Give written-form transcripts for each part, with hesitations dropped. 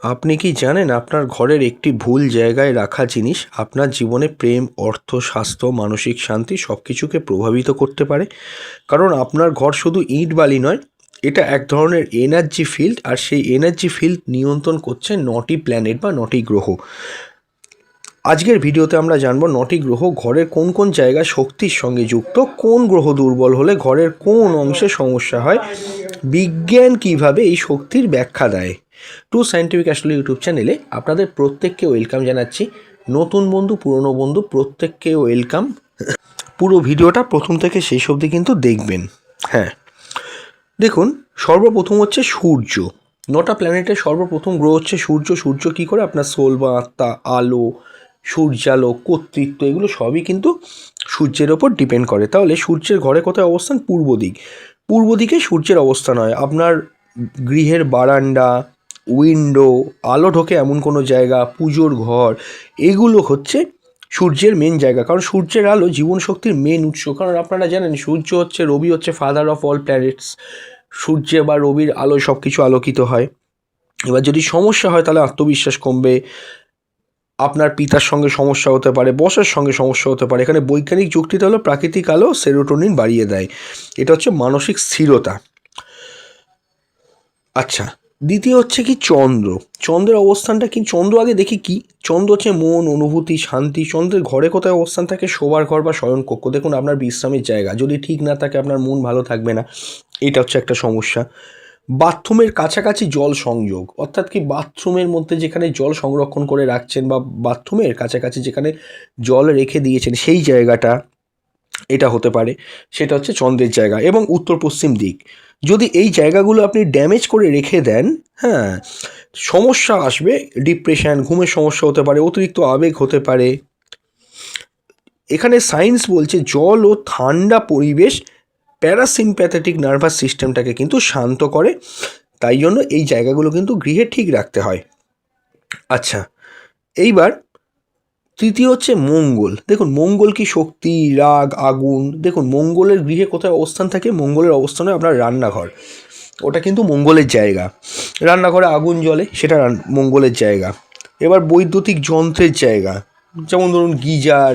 আপনি কি জানেন আপনার ঘরের একটি ভুল জায়গায় রাখা জিনিস আপনার জীবনে প্রেম, অর্থ, স্বাস্থ্য, মানসিক শান্তি সব কিছুকে প্রভাবিত করতে পারে? কারণ আপনার ঘর শুধু ইট বালি নয়, এটা এক ধরনের এনার্জি ফিল্ড, আর সেই এনার্জি ফিল্ড নিয়ন্ত্রণ করছে 9টি প্ল্যানেট বা 9টি গ্রহ। আজকের ভিডিওতে আমরা জানব 9টি গ্রহ ঘরের কোন কোন জায়গায় শক্তির সঙ্গে যুক্ত, কোন গ্রহ দুর্বল হলে ঘরের কোন অংশে সমস্যা হয়, বিজ্ঞান কিভাবে এই শক্তির ব্যাখ্যা দেয়। টু সায়েন্টিফিক অ্যাস্ট্রোলজি ইউটিউব চ্যানেলে আপনাদের প্রত্যেককে ওয়েলকাম জানাচ্ছি। নতুন বন্ধু, পুরনো বন্ধু, প্রত্যেককে ওয়েলকাম। পুরো ভিডিওটা প্রথম থেকে শেষ অবধি কিন্তু দেখবেন। হ্যাঁ, দেখুন, সর্বপ্রথম হচ্ছে সূর্য। 9টা প্ল্যানেটের সর্বপ্রথম গ্রহ হচ্ছে সূর্য। সূর্য কী করে? আপনার সোল বা আত্মা, আলো, সূর্যালোক, কর্তৃত্ব, এগুলো সবই কিন্তু সূর্যের ওপর ডিপেন্ড করে। তাহলে সূর্যের ঘরে কোথায় অবস্থান? পূর্ব দিক। পূর্ব দিকে সূর্যের অবস্থান হয় আপনার গৃহের বারান্দা, উইন্ডো, আলো ঢোকে এমন কোনো জায়গা, পুজোর ঘর, এগুলো হচ্ছে সূর্যের মেন জায়গা। কারণ সূর্যের আলো জীবন শক্তির মেন উৎস। কারণ আপনারা জানেন সূর্য হচ্ছে, রবি হচ্ছে ফাদার অফ অল প্ল্যানেটস। সূর্য বা রবির আলো সব কিছু আলোকিত হয়। এবার যদি সমস্যা হয় তাহলে আত্মবিশ্বাস কমবে, আপনার পিতার সঙ্গে সমস্যা হতে পারে, বসের সঙ্গে সমস্যা হতে পারে। এখানে বৈজ্ঞানিক যুক্তিটা হলো প্রাকৃতিক আলো সেরোটোনিন বাড়িয়ে দেয়। এটা হচ্ছে মানসিক স্থিরতা। আচ্ছা, দ্বিতীয় হচ্ছে কি চন্দ্র। চন্দ্রের অবস্থানটা কি? চন্দ্র আগে দেখি কি। চন্দ্র হচ্ছে মন, অনুভূতি, শান্তি। চন্দ্রের ঘরে কোথায় অবস্থান থাকে? শোবার ঘর বা শয়নকক্ষ। দেখুন, আপনার বিশ্রামের জায়গা যদি ঠিক না থাকে আপনার মন ভালো থাকবে না, এটা হচ্ছে একটা সমস্যা। বাথরুমের কাছাকাছি জল সংযোগ, অর্থাৎ কি বাথরুমের মধ্যে যেখানে জল সংরক্ষণ করে রাখছেন বা বাথরুমের কাছাকাছি যেখানে জল রেখে দিয়েছেন সেই জায়গাটা, এটা হতে পারে। সেটা হচ্ছে চন্দ্রের জায়গা। এবং উত্তর পশ্চিম দিক, যদি এই জায়গাগুলো আপনি ড্যামেজ করে রেখে দেন, হ্যাঁ, সমস্যা আসবে। ডিপ্রেশন, ঘুমের সমস্যা হতে পারে, অতিরিক্ত আবেগ হতে পারে। এখানে সায়েন্স বলছে জল ও ঠান্ডা পরিবেশ প্যারাসিম্প্যাথেটিক নার্ভাস সিস্টেমটাকে কিন্তু শান্ত করে। তাই জন্য এই জায়গাগুলো কিন্তু গৃহে ঠিক রাখতে হয়। আচ্ছা, এইবার তৃতীয় হচ্ছে মঙ্গল। দেখুন, মঙ্গল কি? শক্তি, রাগ, আগুন। দেখুন, মঙ্গলের গৃহে কোথায় অবস্থান থাকে? মঙ্গলের অবস্থান হয় আপনার রান্নাঘর। ওটা কিন্তু মঙ্গলের জায়গা। রান্নাঘরে আগুন জ্বলে, সেটা মঙ্গলের জায়গা। এবার বৈদ্যুতিক যন্ত্রের জায়গা, যেমন ধরুন গিজার,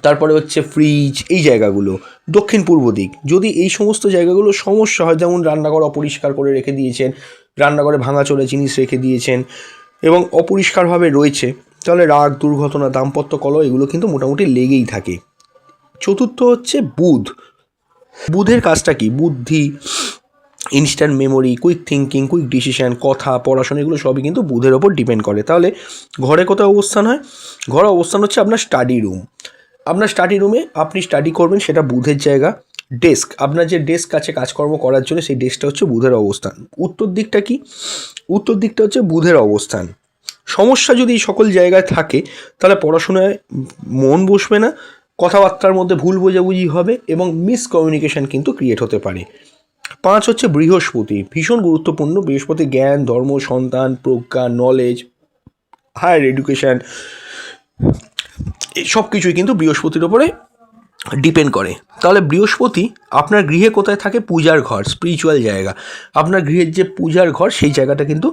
তারপরে হচ্ছে ফ্রিজ, এই জায়গাগুলো। দক্ষিণ পূর্ব দিক, যদি এই সমস্ত জায়গাগুলো সমস্যা হয়, যেমন রান্নাঘর অপরিষ্কার করে রেখে দিয়েছেন, রান্নাঘরে ভাঙাচোরা জিনিস রেখে দিয়েছেন এবং অপরিষ্কারভাবে রয়েছে, তাহলে রাগ, দুর্ঘটনা, দাম্পত্য কলহ এগুলো কিন্তু মোটামুটি লেগেই থাকে। চতুর্থ হচ্ছে বুধ। বুধের কাজটা কি? বুদ্ধি, instant memory, quick thinking, quick decision, কথা, পড়াশোনা, এগুলো সবই কিন্তু বুধের ওপর ডিপেন্ড করে। তাহলে ঘরে কোথায় অবস্থান হয়? ঘরে অবস্থান হচ্ছে আপনার স্টাডি রুম। আপনার স্টাডি রুমে আপনি স্টাডি করবেন, সেটা বুধের জায়গা। ডেস্ক, আপনার যে ডেস্ক আছে কাজকর্ম করার জন্য, সেই ডেস্কটা হচ্ছে বুধের অবস্থান। উত্তর দিকটা কি? উত্তর দিকটা হচ্ছে বুধের অবস্থান। সমস্যা যদি এই সকল জায়গায় থাকে তাহলে পড়াশোনায় মন বসবে না, কথাবার্তার মধ্যে ভুল বোঝাবুঝি হবে এবং মিসকমিউনিকেশন কিন্তু ক্রিয়েট হতে পারে। 5 হচ্ছে বৃহস্পতি। ভীষণ গুরুত্বপূর্ণ। বৃহস্পতি জ্ঞান, ধর্ম, সন্তান, প্রজ্ঞা, নলেজ, হায়ার এডুকেশান, এই সব কিছুই কিন্তু বৃহস্পতির ওপরে ডিপেন্ড করে। তাহলে বৃহস্পতি আপনার গৃহে কোথায় থাকে? পূজার ঘর, স্পিরিচুয়াল জায়গা। আপনার গৃহের যে পূজার ঘর, সেই জায়গাটা কিন্তু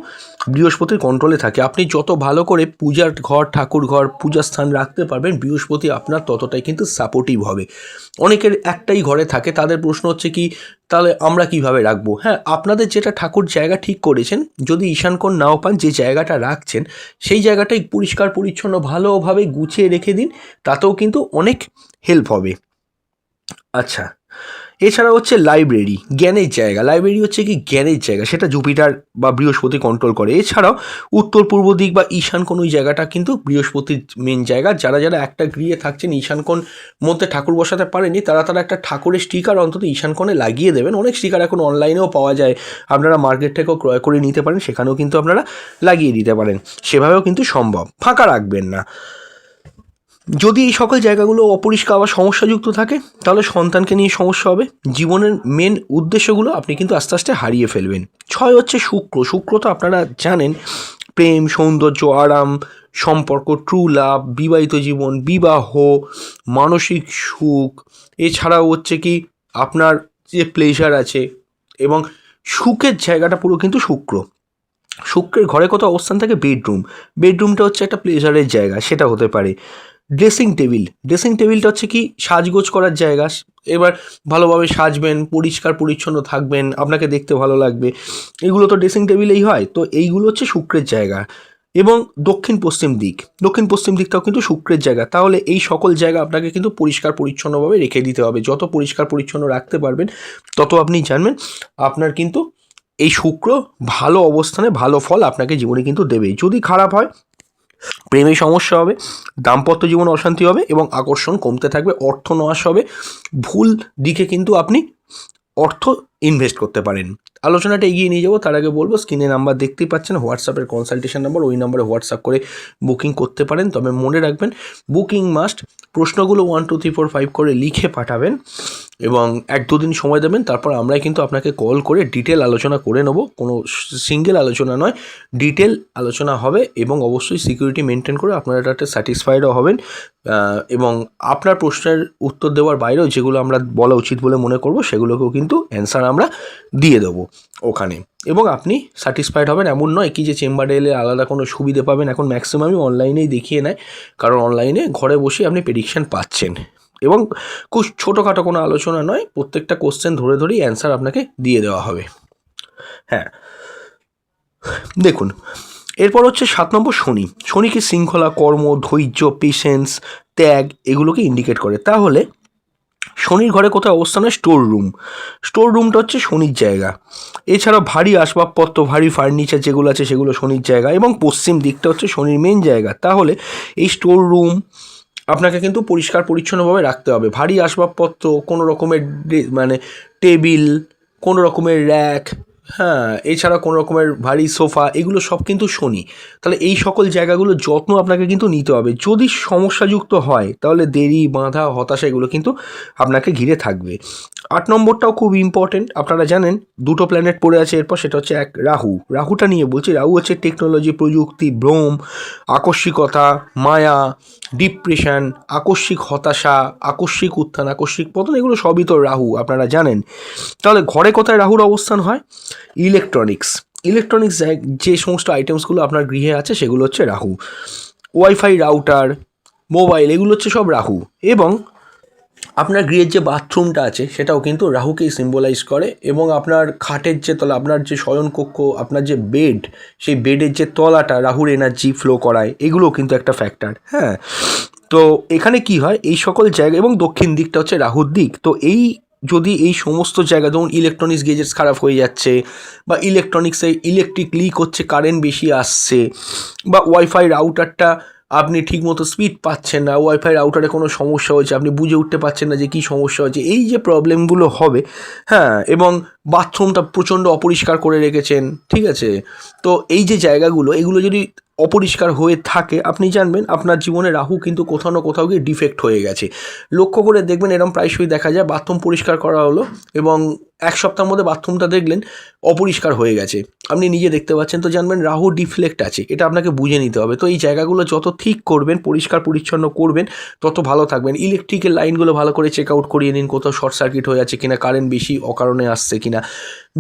বৃহস্পতির কন্ট্রোলে থাকে। আপনি যত ভালো করে পূজার ঘর, ঠাকুর ঘর, পূজার স্থান রাখতে পারবেন, বৃহস্পতি আপনার ততটাই কিন্তু সাপোর্টিভ হবে। অনেকের একটাই ঘরে থাকে, তাদের প্রশ্ন হচ্ছে কি, তাহলে আমরা কিভাবে রাখবো? হ্যাঁ, আপনাদের যেটা ঠাকুর জায়গা ঠিক করেছেন, যদি ঈশানকোণ নাও পান, যে জায়গাটা রাখছেন সেই জায়গাটাই পরিষ্কার পরিচ্ছন্ন ভালোভাবে গুছিয়ে রেখে দিন, তাতেও কিন্তু অনেক হেল্প হবে। আচ্ছা, এছাড়া হচ্ছে লাইব্রেরি, জ্ঞানের জায়গা। লাইব্রেরি হচ্ছে কি? জ্ঞানের জায়গা, সেটা জুপিটার বা বৃহস্পতি কন্ট্রোল করে। এছাড়াও উত্তর পূর্ব দিক বা ঈশান কোণ, ওই জায়গাটা কিন্তু বৃহস্পতির মেন জায়গা। যারা যারা একটা গৃহে থাকছেন ঈশান কোণ মধ্যে ঠাকুর বসাতে পারেনি, তারা তারা একটা ঠাকুরের স্টিকার অন্তত ঈশান কোণে লাগিয়ে দেবেন। অনেক স্টিকার এখন অনলাইনেও পাওয়া যায়, আপনারা মার্কেট থেকেও ক্রয় করে নিতে পারেন, সেখানেও কিন্তু আপনারা লাগিয়ে দিতে পারেন। সেভাবেও কিন্তু সম্ভব। ফাঁকা রাখবেন না। যদি এই সকল জায়গাগুলো অপরিষ্কার বা সমস্যাযুক্ত থাকে, তাহলে সন্তানকে নিয়ে সমস্যা হবে। জীবনের মেন উদ্দেশ্যগুলো আপনি কিন্তু আস্তে আস্তে হারিয়ে ফেলবেন। 6 হচ্ছে শুক্র। শুক্র তো আপনারা জানেন, প্রেম, সৌন্দর্য, আরাম, সম্পর্ক, ট্রু লাভ, বিবাহিত জীবন, বিবাহ, মানসিক সুখ। এছাড়াও হচ্ছে কি, আপনার যে প্লেজার আছে এবং সুখের জায়গাটা পুরো কিন্তু শুক্র। শুক্রের ঘরে কোথাও অবস্থান থাকে বেডরুম, বেডরুমটা হচ্ছে একটা প্লেজারের জায়গা, সেটা হতে পারে। ড্রেসিং টেবিল, ড্রেসিং টেবিলটা হচ্ছে কি সাজগোজ করার জায়গা, এবার ভালোভাবে সাজবেন, পরিষ্কার পরিচ্ছন্ন থাকবেন, আপনাকে দেখতে ভালো লাগবে, এগুলো তো ড্রেসিং টেবিলেই হয়। তো এইগুলো হচ্ছে শুক্রের জায়গা। এবং দক্ষিণ পশ্চিম দিক, দক্ষিণ পশ্চিম দিকটাও কিন্তু শুক্রের জায়গা। তাহলে এই সকল জায়গা আপনাকে কিন্তু পরিষ্কার পরিচ্ছন্নভাবে রেখে দিতে হবে। যত পরিষ্কার পরিচ্ছন্ন রাখতে পারবেন তত আপনি জানবেন আপনার কিন্তু এই শুক্র ভালো অবস্থানে ভালো ফল আপনাকে জীবনে কিন্তু দেবেই। যদি খারাপ হয় প্রেমে সমস্যা হবে, দাম্পত্য জীবন অশান্তি হবে এবং আকর্ষণ কমতে থাকবে, অর্থ নাশ হবে, ভুল দিকে কিন্তু আপনি অর্থ ইনভেস্ট করতে পারেন। আলোচনাটা এগিয়ে নিয়ে যাবো, তার আগে বলবো স্ক্রিনে নাম্বার দেখতেই পাচ্ছেন, হোয়াটসঅ্যাপের কনসালটেশন নাম্বার, ওই নাম্বারে হোয়াটসঅ্যাপ করে বুকিং করতে পারেন। তবে মনে রাখবেন বুকিং মাস্ট, প্রশ্নগুলো 1 2 3 4 5 করে লিখে পাঠাবেন এবং 1-2 দিন সময় দেবেন, তারপর আমরাই কিন্তু আপনাকে কল করে ডিটেল আলোচনা করে নেবো। কোনো সিঙ্গেল আলোচনা নয়, ডিটেল আলোচনা হবে এবং অবশ্যই সিকিউরিটি মেনটেন করে আপনারা এটাতে স্যাটিসফাইডও হবেন এবং আপনার প্রশ্নের উত্তর দেওয়ার বাইরেও যেগুলো আমরা বলা উচিত বলে মনে করব সেগুলোকেও কিন্তু অ্যান্সার আমরা দিয়ে দেবো ওখানে, এবং আপনি স্যাটিসফাইড হবেন। এমন নয় কি যে চেম্বারে এলে আলাদা কোনো সুবিধে পাবেন, এখন ম্যাক্সিমামই অনলাইনেই দেখিয়ে নেয়, কারণ অনলাইনে ঘরে বসে আপনি প্রেডিকশান পাচ্ছেন এবং খুব ছোটোখাটো কোনো আলোচনা নয়, প্রত্যেকটা কোশ্চেন ধরে ধরেই অ্যান্সার আপনাকে দিয়ে দেওয়া হবে। হ্যাঁ, দেখুন এরপর হচ্ছে 7 নম্বর শনি। শনিকে শৃঙ্খলা, কর্ম, ধৈর্য, পেশেন্স, ত্যাগ এগুলোকে ইন্ডিকেট করে। তাহলে শনির ঘরে কোথায় অবস্থান হয়? Store room. স্টোর রুমটা হচ্ছে শনির জায়গা। এছাড়া ভারী আসবাবপত্র, ভারী ফার্নিচার যেগুলো আছে সেগুলো শনির জায়গা, এবং পশ্চিম দিকটা হচ্ছে শনির মেন জায়গা। তাহলে এই স্টোর রুম আপনাকে কিন্তু পরিষ্কার পরিচ্ছন্নভাবে রাখতে হবে। ভারী আসবাবপত্র, কোনো রকমের মানে টেবিল, কোনো রকমের র্যাক, হ্যাঁ, এছাড়া কোনো রকমের ভারী সোফা, এগুলো সব কিন্তু শনি। তাহলে এই সকল জায়গাগুলোর যত্ন আপনাকে কিন্তু নিতে হবে। যদি সমস্যাযুক্ত হয় তাহলে দেরি, বাঁধা, হতাশা এগুলো কিন্তু আপনাকে ঘিরে থাকবে। 8 নম্বরটাও খুব ইম্পর্টেন্ট, আপনারা জানেন 2টো প্ল্যানেট পড়ে আছে এরপর, সেটা হচ্ছে এক রাহু। রাহুটা নিয়ে বলছি, রাহু হচ্ছে টেকনোলজি, প্রযুক্তি, ভ্রম, আকস্মিকতা, মায়া, ডিপ্রেশন, আকস্মিক হতাশা, আকস্মিক উত্থান, আকস্মিক পতন, এগুলো সবই তো রাহু, আপনারা জানেন। তাহলে ঘরে কোথায় রাহুর অবস্থান হয়? ইলেকট্রনিক্স, ইলেকট্রনিক্স যে সমস্ত আইটেমসগুলো আপনার গৃহে আছে সেগুলো হচ্ছে রাহু। ওয়াইফাই, রাউটার, মোবাইল, এগুলো হচ্ছে সব রাহু। এবং আপনার গৃহের যে বাথরুমটা আছে সেটাও কিন্তু রাহুকেই সিম্বলাইজ করে, এবং আপনার খাটের যে তলা, আপনার যে শয়নকক্ষ, আপনার যে বেড, সেই বেডের যে তলাটা রাহুর এনার্জি ফ্লো করায়, এগুলোও কিন্তু একটা ফ্যাক্টর। হ্যাঁ, তো এখানে কি হয়, এই সকল জায়গা, এবং দক্ষিণ দিকটা হচ্ছে রাহুর দিক। তো এই যদি এই সমস্ত জায়গা, যেমন ইলেকট্রনিক্স গেজেটস খারাপ হয়ে যাচ্ছে, বা ইলেকট্রনিক্সে ইলেকট্রিক লিক হচ্ছে, কারেন্ট বেশি আসছে, বা ওয়াইফাই রাউটারটা আপনি ঠিকমতো স্পিড পাচ্ছেন না, ওয়াইফাই রাউটারে কোনো সমস্যা হয়েছে, আপনি বুঝে উঠতে পারছেন না যে কী সমস্যা হয়েছে, এই যে প্রবলেমগুলো হবে, হ্যাঁ, এবং বাথরুমটা প্রচণ্ড অপরিষ্কার করে রেখেছেন, ঠিক আছে, তো এই যে জায়গাগুলো, এগুলো যদি অপরিষ্কার হয়ে থাকে, আপনি জানবেন আপনার জীবনে রাহু কিন্তু কোথাও না কোথাও গিয়ে ডিফেক্ট হয়ে গেছে। লক্ষ্য করে দেখবেন, এরকম প্রায়শই দেখা যায়, বাথরুম পরিষ্কার করা হলো এবং 1 সপ্তাহের মধ্যে বাথরুমটা দেখলেন অপরিষ্কার হয়ে গেছে, আপনি নিজে দেখতে পাচ্ছেন, তো জানবেন রাহু ডিফ্লেক্ট আছে, এটা আপনাকে বুঝে নিতে হবে। তো এই জায়গাগুলো যত ঠিক করবেন, পরিষ্কার পরিচ্ছন্ন করবেন, তত ভালো থাকবেন। ইলেকট্রিকের লাইনগুলো ভালো করে চেক আউট করিয়ে নিন, কোথাও শর্ট সার্কিট হয়ে আছে কিনা, কারেন্ট বেশি অকারণে আসছে কিনা,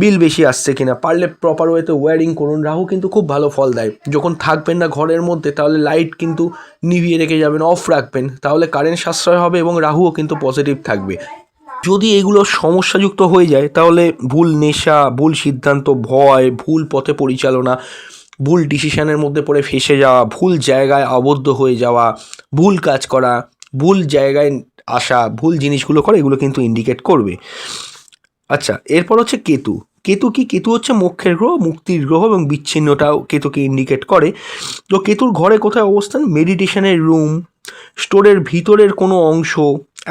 বিল বেশি আসছে কিনা, পারলে প্রপার ওয়েতে ওয়্যারিং করুন। রাহু কিন্তু খুব ভালো ফল দেয়। যখন থাকবেন না ঘরের মধ্যে, তাহলে লাইট কিন্তু নিভিয়ে রেখে যাবেন, অফ রাখবেন, তাহলে কারেন্ট সাশ্রয় হবে এবং রাহুও কিন্তু পজিটিভ থাকবে। যদি এগুলো সমস্যাযুক্ত হয়ে যায়, তাহলে ভুল নেশা, ভুল সিদ্ধান্ত, ভয়, ভুল পথে পরিচালনা, ভুল ডিসিশনের মধ্যে পড়ে ফেঁসে যাওয়া, ভুল জায়গায় আবদ্ধ হয়ে যাওয়া, ভুল কাজ করা, ভুল জায়গায় আসা, ভুল জিনিসগুলো করা, এগুলো কিন্তু ইন্ডিকেট করবে। আচ্ছা, এরপর হচ্ছে কেতু। কেতু কি? কেতু হচ্ছে মোক্ষের গ্রহ, মুক্তির গ্রহ, এবং বিচ্ছিন্নটাও কেতুকে ইন্ডিকেট করে। তো কেতুর ঘরে কোথায় অবস্থান? মেডিটেশনের রুম, স্টোরের ভিতরের কোনো অংশ,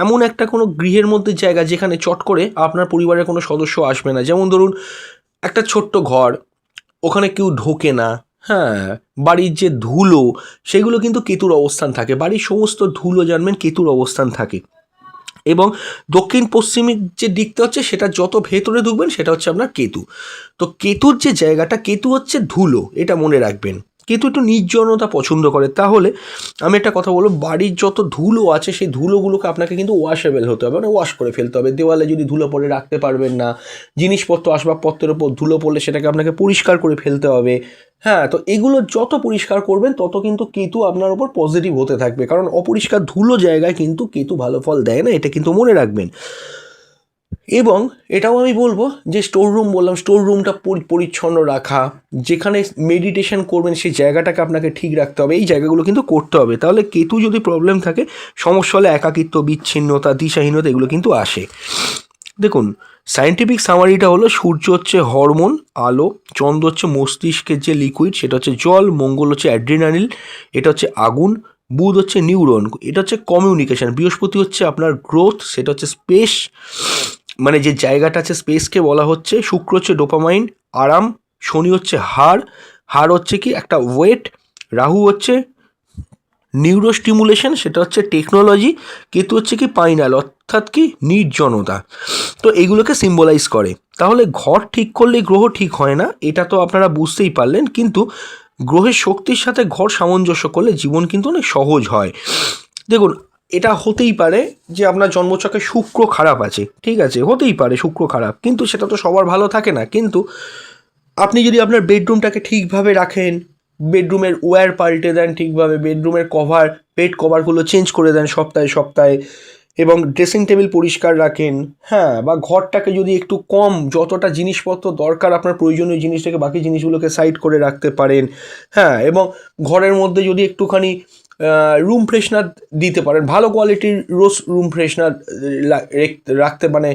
এমন একটা কোনো গৃহের মধ্যে জায়গা যেখানে চট করে আপনার পরিবারের কোনো সদস্য আসবে না। যেমন ধরুন একটা ছোট্ট ঘর, ওখানে কেউ ঢোকে না, হ্যাঁ, বাড়ির যে ধুলো সেগুলো কিন্তু কেতুর অবস্থান থাকে, বাড়ির সমস্ত ধুলো জানবেন কেতুর অবস্থান থাকে। এবং দক্ষিণ পশ্চিমের যে দিকটা হচ্ছে, সেটা যত ভেতরে ঢুকবেন সেটা হচ্ছে আপনার কেতু। তো কেতুর যে জায়গাটা, কেতু হচ্ছে ধুলো, এটা মনে রাখবেন। কেতু একটু নির্জনতা পছন্দ করে। তাহলে আমি একটা কথা বলবো, বাড়ির যত ধুলো আছে সেই ধুলোগুলোকে আপনাকে কিন্তু ওয়াশেবল হতে হবে, মানে ওয়াশ করে ফেলতে হবে। দেওয়ালে যদি ধুলো পড়ে রাখতে পারবেন না, জিনিসপত্র আসবাবপত্রের ওপর ধুলো পড়লে সেটাকে আপনাকে পরিষ্কার করে ফেলতে হবে। হ্যাঁ, তো এগুলো যত পরিষ্কার করবেন তত কিন্তু কেতু আপনার ওপর পজিটিভ হতে থাকবে, কারণ অপরিষ্কার ধুলো জায়গায় কিন্তু কেতু ভালো ফল দেয় না, এটা কিন্তু মনে রাখবেন। এবং এটাও আমি বলবো যে স্টোর রুম বললাম, স্টোর রুমটা পরিচ্ছন্ন রাখা, যেখানে মেডিটেশন করবেন সেই জায়গাটাকে আপনাকে ঠিক রাখতে হবে, এই জায়গাগুলো কিন্তু করতে হবে। তাহলে কেতু যদি প্রবলেম থাকে, সমস্যা হলে একাকিত্ব, বিচ্ছিন্নতা, দিশাহীনতা এগুলো কিন্তু আসে। দেখুন, সায়েন্টিফিক সামারিটা হলো সূর্য হচ্ছে হরমোন আলো, চন্দ্র হচ্ছে মস্তিষ্কের যে লিকুইড সেটা হচ্ছে জল, মঙ্গল হচ্ছে অ্যাড্রিনালিন এটা হচ্ছে আগুন, বুধ হচ্ছে নিউরন এটা হচ্ছে কমিউনিকেশন, বৃহস্পতি হচ্ছে আপনার গ্রোথ সেটা হচ্ছে স্পেস, মানে যে জায়গাটা আছে স্পেসকে বলা হচ্ছে, শুক্র হচ্ছে ডোপামাইন আরাম, শনি হচ্ছে হাড়, হাড় হচ্ছে কি একটা ওয়েট, রাহু হচ্ছে নিউরো স্টিমুলেশন সেটা হচ্ছে টেকনোলজি, কেতু হচ্ছে কি পাইনাল অর্থাৎ কি নির্জনতা। তো এইগুলোকে সিম্বলাইজ করে। তাহলে ঘর ঠিক করলে গ্রহ ঠিক হয় না, এটা তো আপনারা বুঝতেই পারলেন, কিন্তু গ্রহের শক্তির সাথে ঘর সামঞ্জস্য করলে জীবন কিন্তু অনেক সহজ হয়। দেখুন, এটা হতেই পারে যে আপনার জন্মছকে শুক্র খারাপ আছে, ঠিক আছে, হতেই পারে শুক্র খারাপ, কিন্তু সেটা তো সবার ভালো থাকে না। কিন্তু আপনি যদি আপনার বেডরুমটাকে ঠিকভাবে রাখেন, বেডরুমের ওয়্যার পাল্টে দেন ঠিকভাবে, বেডরুমের কভার বেড কভারগুলো চেঞ্জ করে দেন সপ্তাহে সপ্তাহে, এবং ড্রেসিং টেবিল পরিষ্কার রাখেন, হ্যাঁ, বা ঘরটাকে যদি একটু কম যতটা জিনিসপত্র দরকার আপনার প্রয়োজনীয় জিনিসটাকে বাকি জিনিসগুলোকে সাইড করে রাখতে পারেন, হ্যাঁ, এবং ঘরের মধ্যে যদি একটুখানি রুম ফ্রেশনার দিতে পারেন, ভালো কোয়ালিটির রোজ রুম ফ্রেশনার রাখতে মানে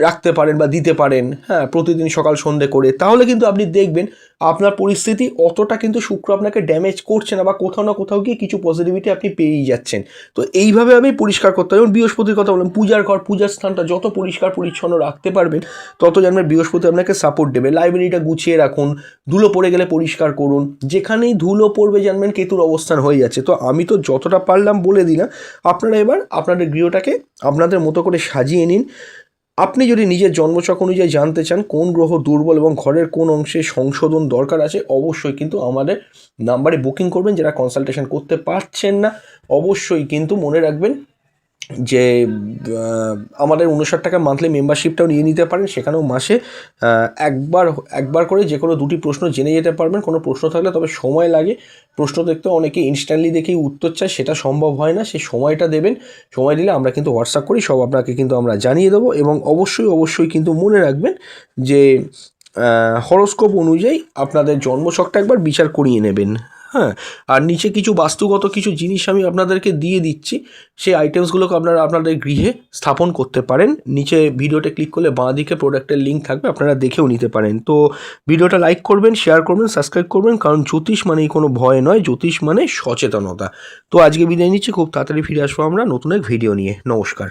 রাখতে পারেন বা দিতে পারেন, হ্যাঁ, প্রতিদিন সকাল সন্ধে করে, তাহলে কিন্তু আপনি দেখবেন আপনার পরিস্থিতি অতটা কিন্তু শুক্র আপনাকে ড্যামেজ করছে না, বা কোথাও না কোথাও গিয়ে কিছু পজিটিভিটি আপনি পেয়েই যাচ্ছেন। তো এইভাবে আমি পরিষ্কার করতে হবে। যেমন বৃহস্পতির কথা বললাম, পূজার ঘর পূজার স্থানটা যত পরিষ্কার পরিচ্ছন্ন রাখতে পারবেন তত জানবেন বৃহস্পতি আপনাকে সাপোর্ট দেবে। লাইব্রেরিটা গুছিয়ে রাখুন, ধুলো পড়ে গেলে পরিষ্কার করুন, যেখানেই ধুলো পড়বে জানবেন কেতুর অবস্থান হয়ে যাচ্ছে। তো আমি তো যতটা পারলাম বলে দিলাম, আপনারা এবার আপনাদের গৃহটাকে আপনাদের মতো করে সাজিয়ে নিন। আপনি যদি নিজের জন্মছক অনুযায়ী জানতে চান কোন গ্রহ দুর্বল এবং ঘরের কোন অংশে সংশোধন দরকার আছে, অবশ্যই কিন্তু আমাদের নাম্বারে বুকিং করবেন। যারা কনসালটেশন করতে পারছেন না, অবশ্যই কিন্তু মনে রাখবেন যে আমাদের 59 টাকা মান্থলি মেম্বারশিপটাও নিয়ে নিতে পারেন। সেখানেও মাসে একবার করে যে কোনো 2টি প্রশ্ন জেনে যেতে পারবেন। কোনো প্রশ্ন থাকলে, তবে সময় লাগে, প্রশ্ন দেখতে অনেকে ইনস্ট্যান্টলি দেখেই উত্তর চায়, সেটা সম্ভব হয় না, সেই সময়টা দেবেন। সময় দিলে আমরা কিন্তু হোয়াটসঅ্যাপ করি, সব আপনাকে কিন্তু আমরা জানিয়ে দেবো। এবং অবশ্যই কিন্তু মনে রাখবেন যে হরোস্কোপ অনুযায়ী আপনাদের জন্মছকটা একবার বিচার করিয়ে নেবেন। হ্যাঁ, আর নিচে কিছু বাস্তুগত কিছু জিনিস আমি আপনাদেরকে দিয়ে দিচ্ছি, সেই আইটেমসগুলোকে আপনারা আপনাদের গৃহে স্থাপন করতে পারেন। নিচে ভিডিওতে ক্লিক করলে বাঁ দিকে প্রোডাক্টের লিঙ্ক থাকবে, আপনারা দেখেও নিতে পারেন। তো ভিডিওটা লাইক করবেন, শেয়ার করবেন, সাবস্ক্রাইব করবেন, কারণ জ্যোতিষ মানেই কোনো ভয় নয়, জ্যোতিষ মানে সচেতনতা। তো আজকে বিদায় নিচ্ছি, খুব তাড়াতাড়ি ফিরে আসবো আমরা নতুন এক ভিডিও নিয়ে। নমস্কার।